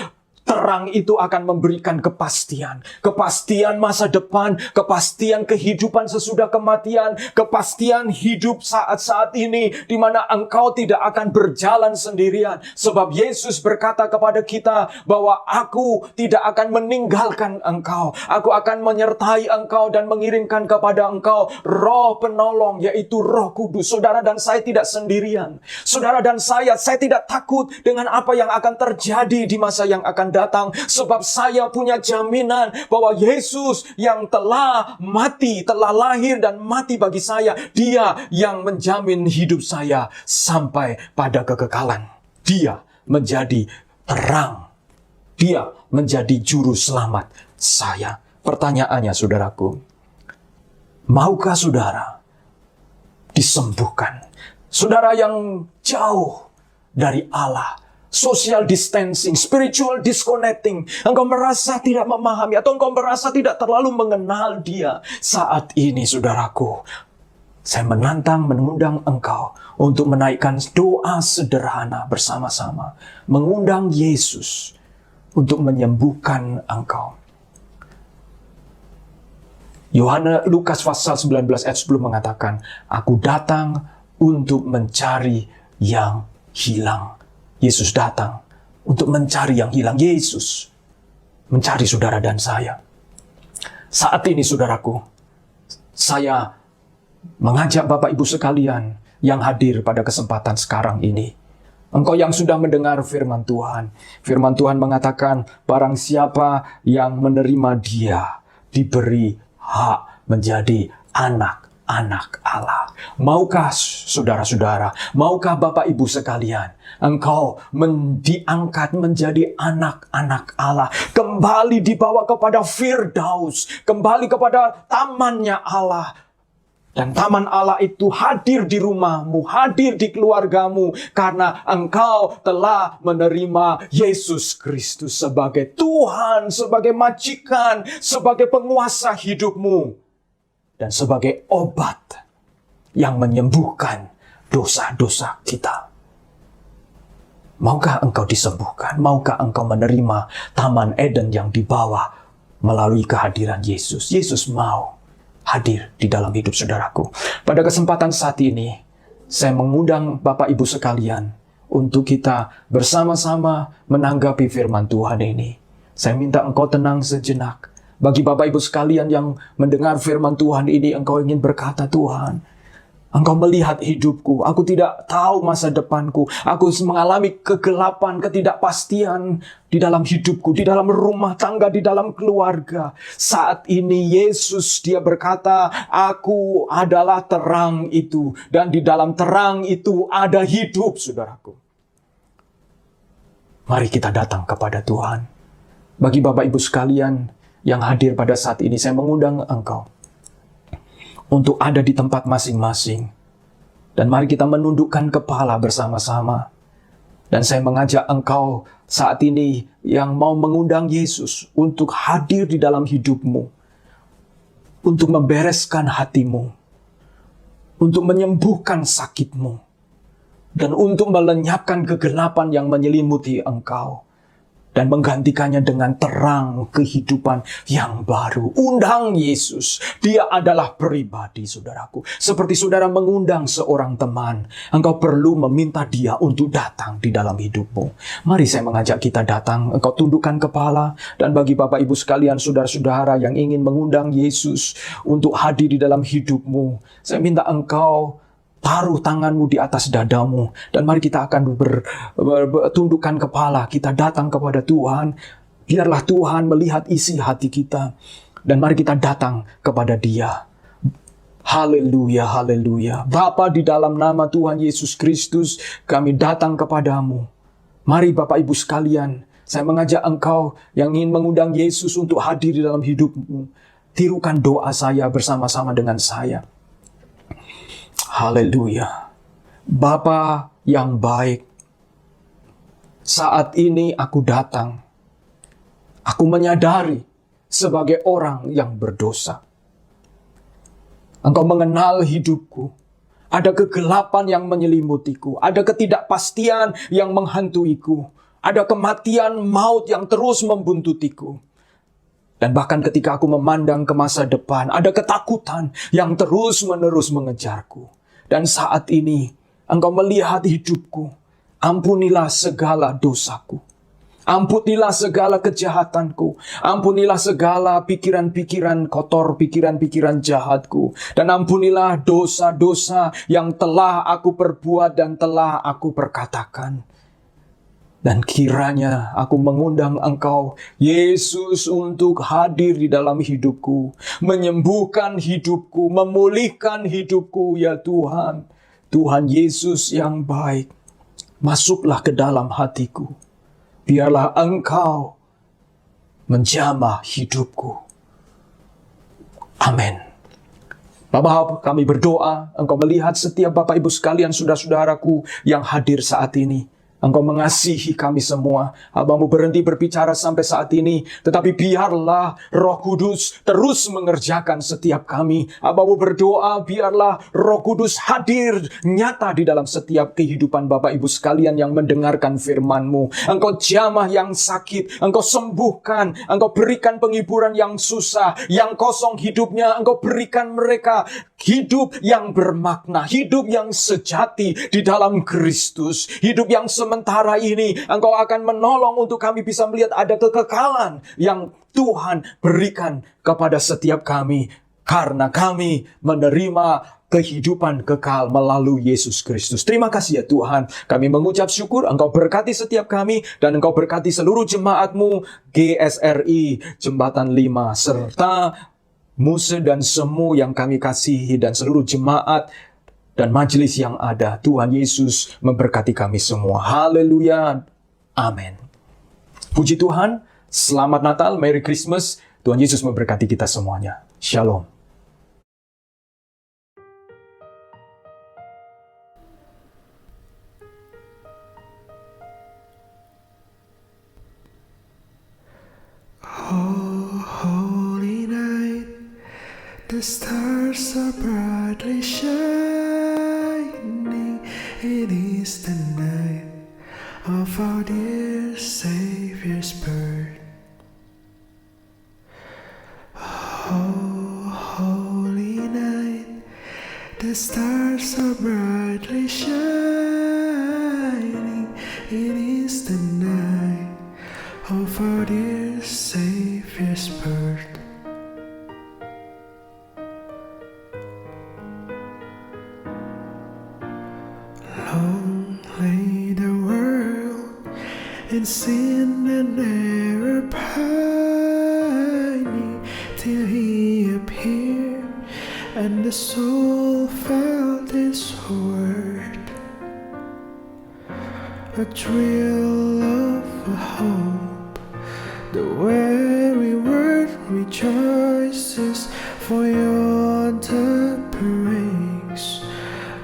terang itu akan memberikan kepastian. Kepastian masa depan, kepastian kehidupan sesudah kematian, kepastian hidup saat-saat ini, di mana engkau tidak akan berjalan sendirian. Sebab Yesus berkata kepada kita bahwa aku tidak akan meninggalkan engkau. Aku akan menyertai engkau dan mengirimkan kepada engkau Roh penolong, yaitu Roh Kudus. Saudara dan saya tidak sendirian. Saudara dan saya tidak takut dengan apa yang akan terjadi di masa yang akan datang, sebab saya punya jaminan bahwa Yesus yang telah mati, telah lahir dan mati bagi saya, dia yang menjamin hidup saya sampai pada kekekalan. Dia menjadi terang, dia menjadi juru selamat saya. Pertanyaannya saudaraku, maukah saudara disembuhkan? Saudara yang jauh dari Allah, social distancing, spiritual disconnecting. Engkau merasa tidak memahami atau engkau merasa tidak terlalu mengenal dia. Saat ini saudaraku, saya mengundang engkau untuk menaikkan doa sederhana bersama-sama. Mengundang Yesus untuk menyembuhkan engkau. Lukas pasal 19 ayat 10 mengatakan, aku datang untuk mencari yang hilang. Yesus datang untuk mencari yang hilang. Yesus mencari saudara dan saya. Saat ini saudaraku, saya mengajak Bapak Ibu sekalian yang hadir pada kesempatan sekarang ini. Engkau yang sudah mendengar firman Tuhan. Firman Tuhan mengatakan, barang siapa yang menerima Dia, diberi hak menjadi anak-anak Allah. Maukah saudara-saudara, maukah Bapak Ibu sekalian, engkau diangkat menjadi anak-anak Allah, kembali dibawa kepada Firdaus, kembali kepada tamannya Allah. Dan taman Allah itu hadir di rumahmu, hadir di keluargamu, karena engkau telah menerima Yesus Kristus sebagai Tuhan, sebagai majikan, sebagai penguasa hidupmu, dan sebagai obat yang menyembuhkan dosa-dosa kita. Maukah engkau disembuhkan? Maukah engkau menerima Taman Eden yang dibawa melalui kehadiran Yesus? Yesus mau hadir di dalam hidup saudaraku. Pada kesempatan saat ini, saya mengundang Bapak Ibu sekalian untuk kita bersama-sama menanggapi firman Tuhan ini. Saya minta engkau tenang sejenak. Bagi Bapak Ibu sekalian yang mendengar firman Tuhan ini, engkau ingin berkata, Tuhan, engkau melihat hidupku, aku tidak tahu masa depanku, aku mengalami kegelapan, ketidakpastian di dalam hidupku, di dalam rumah tangga, di dalam keluarga. Saat ini Yesus, Dia berkata, aku adalah terang itu, dan di dalam terang itu ada hidup, saudaraku. Mari kita datang kepada Tuhan. Bagi Bapak Ibu sekalian yang hadir pada saat ini, saya mengundang engkau untuk ada di tempat masing-masing. Dan mari kita menundukkan kepala bersama-sama. Dan saya mengajak engkau saat ini yang mau mengundang Yesus untuk hadir di dalam hidupmu. Untuk membereskan hatimu. Untuk menyembuhkan sakitmu. Dan untuk melenyapkan kegelapan yang menyelimuti engkau. Dan menggantikannya dengan terang kehidupan yang baru. Undang Yesus. Dia adalah pribadi, saudaraku. Seperti saudara mengundang seorang teman, engkau perlu meminta dia untuk datang di dalam hidupmu. Mari saya mengajak kita datang. Engkau tundukkan kepala. Dan bagi Bapak Ibu sekalian, saudara-saudara yang ingin mengundang Yesus untuk hadir di dalam hidupmu, saya minta engkau taruh tanganmu di atas dadamu. Dan mari kita akan tundukkan kepala. Kita datang kepada Tuhan. Biarlah Tuhan melihat isi hati kita. Dan mari kita datang kepada Dia. Haleluya, haleluya. Bapa, di dalam nama Tuhan Yesus Kristus, kami datang kepadamu. Mari Bapak Ibu sekalian, saya mengajak engkau yang ingin mengundang Yesus untuk hadir di dalam hidupmu. Tirukan doa saya bersama-sama dengan saya. Haleluya. Bapa yang baik, saat ini aku datang. Aku menyadari sebagai orang yang berdosa. Engkau mengenal hidupku. Ada kegelapan yang menyelimutiku. Ada ketidakpastian yang menghantuiku. Ada kematian maut yang terus membuntutiku. Dan bahkan ketika aku memandang ke masa depan, ada ketakutan yang terus-menerus mengejarku. Dan saat ini, engkau melihat hidupku. Ampunilah segala dosaku. Ampunilah segala kejahatanku. Ampunilah segala pikiran-pikiran kotor, pikiran-pikiran jahatku. Dan ampunilah dosa-dosa yang telah aku perbuat dan telah aku perkatakan. Dan kiranya aku mengundang engkau, Yesus, untuk hadir di dalam hidupku. Menyembuhkan hidupku, memulihkan hidupku, ya Tuhan. Tuhan Yesus yang baik, masuklah ke dalam hatiku. Biarlah engkau menjamah hidupku. Amin. Bapak, kami berdoa, engkau melihat setiap Bapak Ibu sekalian, saudara-saudaraku yang hadir saat ini. Engkau mengasihi kami semua. Abang-Mu berhenti berbicara sampai saat ini. Tetapi biarlah Roh Kudus terus mengerjakan setiap kami. Abang-Mu berdoa, biarlah Roh Kudus hadir nyata di dalam setiap kehidupan Bapak Ibu sekalian yang mendengarkan firman-Mu. Engkau jamah yang sakit. Engkau sembuhkan. Engkau berikan penghiburan yang susah. Yang kosong hidupnya. Engkau berikan mereka hidup yang bermakna. Hidup yang sejati di dalam Kristus. Hidup yang sementara ini engkau akan menolong untuk kami bisa melihat ada kekekalan yang Tuhan berikan kepada setiap kami. karena kami menerima kehidupan kekal melalui Yesus Kristus. Terima kasih ya Tuhan. Kami mengucap syukur Engkau berkati setiap kami dan Engkau berkati seluruh jemaat-Mu GSRI Jembatan 5 serta Muse dan Semu yang kami kasihi dan seluruh jemaat dan majelis yang ada. Tuhan Yesus memberkati kami semua. Haleluya. Amin. Puji Tuhan. Selamat Natal, Merry Christmas. Tuhan Yesus memberkati kita semuanya. Shalom. Oh, holy night, the stars are brightly shining. It is the night of our dear Savior's birth. Oh, holy night, the stars are brightly shining. It is the night of our dear Savior's birth. Long lay the world in sin and error pining, till He appeared and the soul felt His word. A thrill of a hope, the very word rejoices, for yonder breaks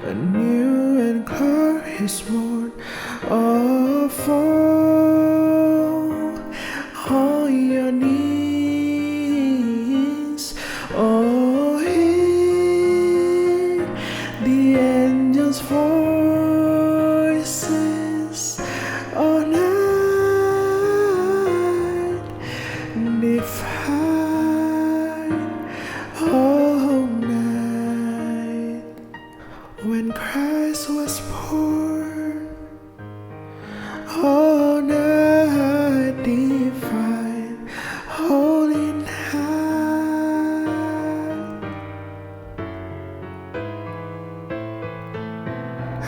a new and glorious morn of all your needs. Oh, hear the angels' voices on night divine, all night when Christ was born, all night divine, holy night.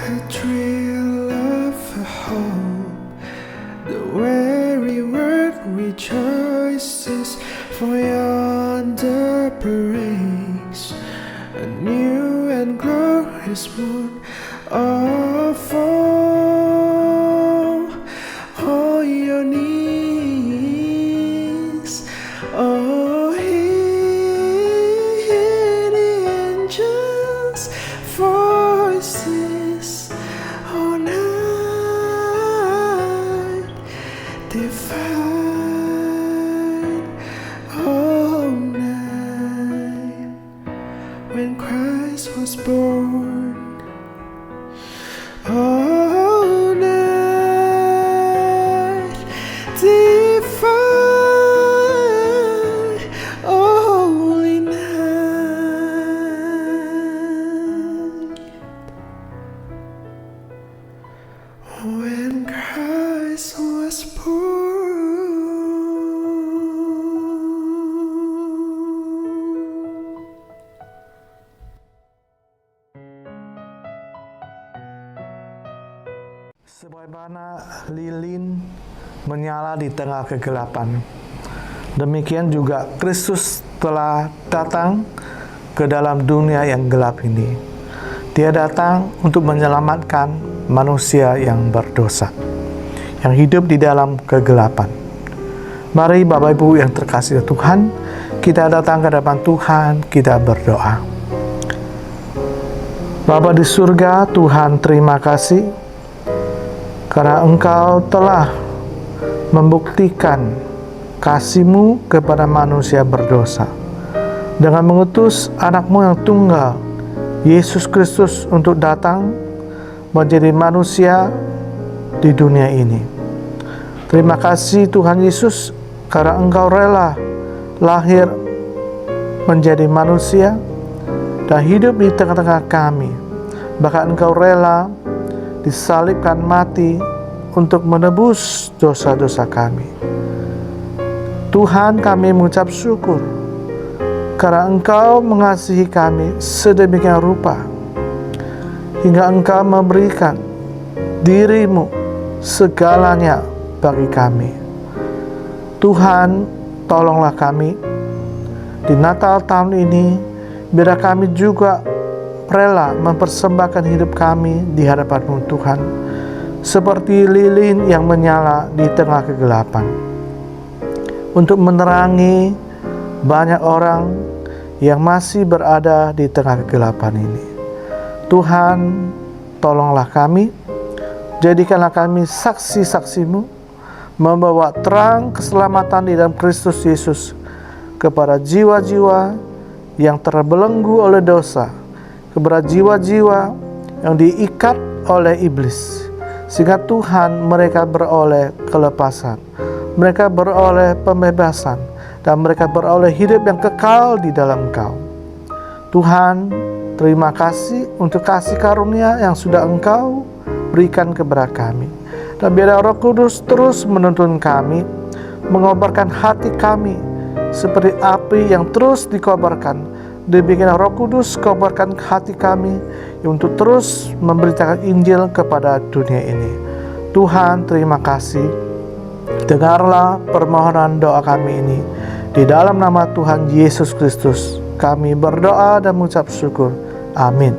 A thrill of a hope, the very word rejoices, for yonder breaks a new and glorious morn of all your needs. Oh, hear the angels' voices all night divine, all night when Christ was born. All night divine, holy night when Christ was born. Sebagaimana lilin menyala di tengah kegelapan, demikian juga Kristus telah datang ke dalam dunia yang gelap ini. Dia datang untuk menyelamatkan manusia yang berdosa, yang hidup di dalam kegelapan. Mari Bapak Ibu yang terkasih Tuhan, kita datang ke hadapan Tuhan, kita berdoa. Bapa di surga, Tuhan terima kasih karena Engkau telah membuktikan kasih-Mu kepada manusia berdosa dengan mengutus anak-Mu yang tunggal, Yesus Kristus, untuk datang menjadi manusia di dunia ini. Terima kasih Tuhan Yesus karena Engkau rela lahir menjadi manusia dan hidup di tengah-tengah kami. Bahkan Engkau rela disalibkan mati untuk menebus dosa-dosa kami. Tuhan, kami mengucap syukur karena Engkau mengasihi kami sedemikian rupa, hingga Engkau memberikan diri-Mu segalanya bagi kami. Tuhan, tolonglah kami di Natal tahun ini, biar kami juga rela mempersembahkan hidup kami di hadapan-Mu Tuhan, seperti lilin yang menyala di tengah kegelapan, untuk menerangi banyak orang yang masih berada di tengah kegelapan ini. Tuhan, tolonglah kami, jadikanlah kami saksi-saksi-Mu, membawa terang keselamatan di dalam Kristus Yesus kepada jiwa-jiwa yang terbelenggu oleh dosa, kepada jiwa-jiwa yang diikat oleh iblis, sehingga Tuhan mereka beroleh kelepasan, mereka beroleh pembebasan, dan mereka beroleh hidup yang kekal di dalam Engkau. Tuhan, terima kasih untuk kasih karunia yang sudah Engkau berikan kepada kami. Dan biar Roh Kudus terus menuntun kami, mengobarkan hati kami seperti api yang terus dikobarkan. Demikian Roh Kudus kobarkan hati kami untuk terus memberitakan Injil kepada dunia ini. Tuhan, terima kasih. Dengarlah permohonan doa kami ini. Di dalam nama Tuhan Yesus Kristus, kami berdoa dan mengucap syukur. Amin.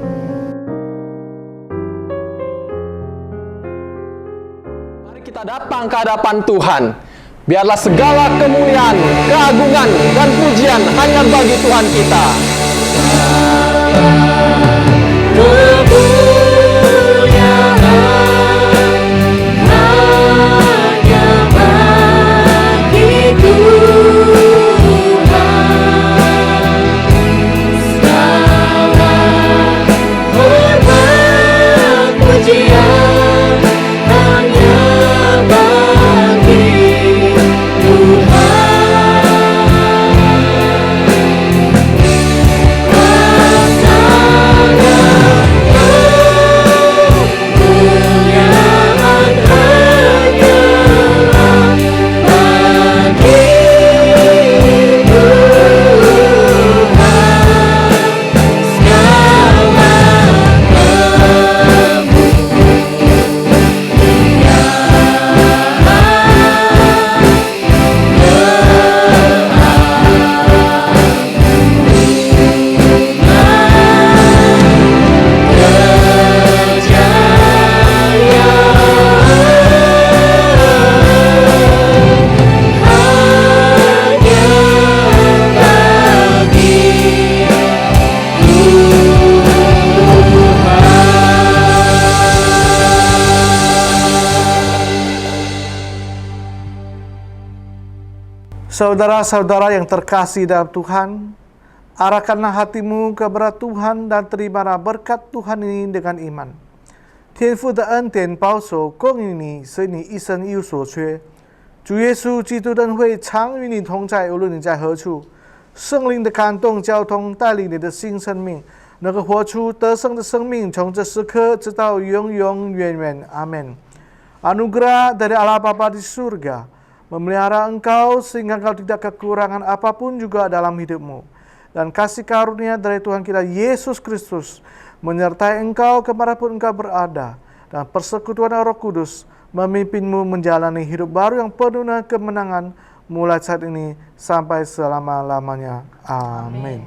Mari kita datang ke hadapan Tuhan. Biarlah segala kemuliaan, keagungan, dan pujian hanya bagi Tuhan kita. Saudara-saudara yang terkasih dalam Tuhan, arahkanlah hatimu kepada Tuhan dan terimalah berkat Tuhan ini dengan iman. 天父的恩典保守供应你，使你一生一无所缺。主耶稣基督的恩惠常与你同在，无论你在何处。圣灵的感动交通带领你的新生命，能够活出得胜的生命，从这时刻直到永永远远。阿们。Anugerah dari Allah Bapa di surga memelihara engkau sehingga engkau tidak kekurangan apapun juga dalam hidupmu. Dan kasih karunia dari Tuhan kita Yesus Kristus menyertai engkau kemanapun engkau berada. Dan persekutuan Roh Kudus memimpinmu menjalani hidup baru yang penuh dengan kemenangan mulai saat ini sampai selama-lamanya. Amin.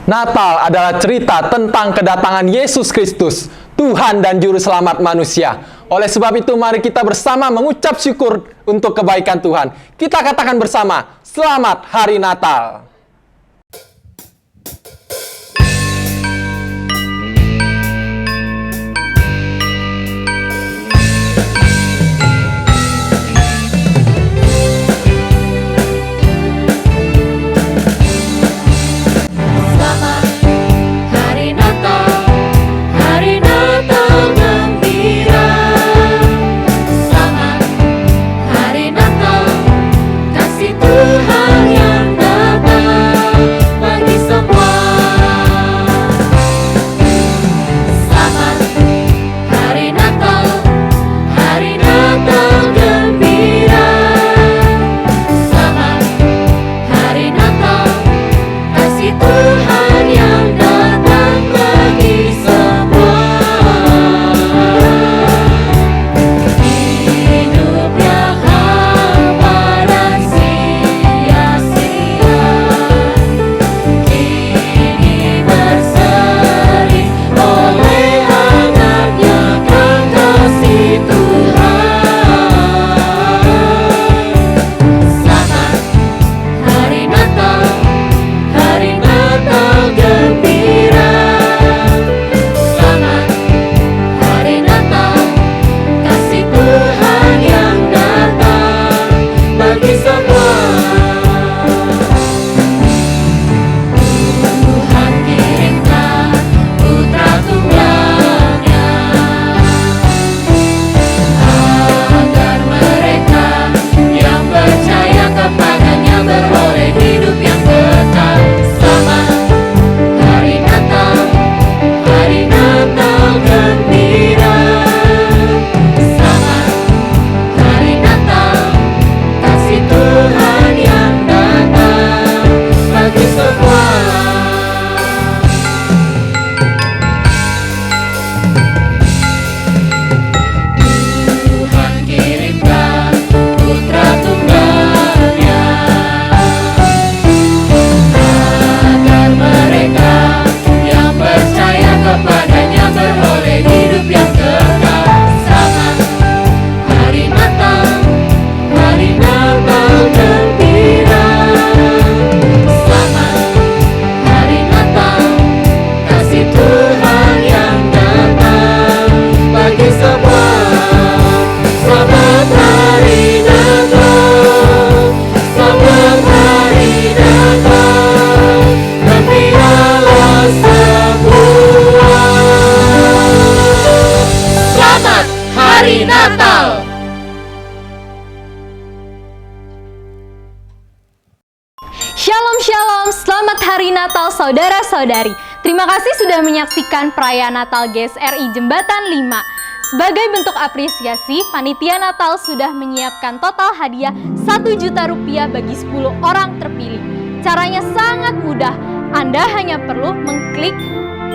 Natal adalah cerita tentang kedatangan Yesus Kristus, Tuhan dan Juru Selamat manusia. Oleh sebab itu, mari kita bersama mengucap syukur untuk kebaikan Tuhan. Kita katakan bersama, Selamat Hari Natal. Shalom Shalom, selamat Hari Natal saudara-saudari. Terima kasih sudah menyaksikan perayaan Natal GSRI Jembatan 5. Sebagai bentuk apresiasi, panitia Natal sudah menyiapkan total hadiah Rp1 juta bagi 10 orang terpilih. Caranya sangat mudah, Anda hanya perlu mengklik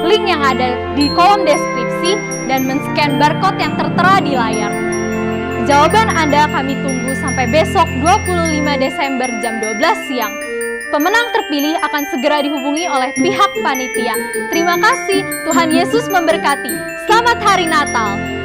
link yang ada di kolom deskripsi dan men-scan barcode yang tertera di layar. Jawaban Anda kami tunggu sampai besok 25 Desember jam 12 siang. Pemenang terpilih akan segera dihubungi oleh pihak panitia. Terima kasih, Tuhan Yesus memberkati. Selamat Hari Natal.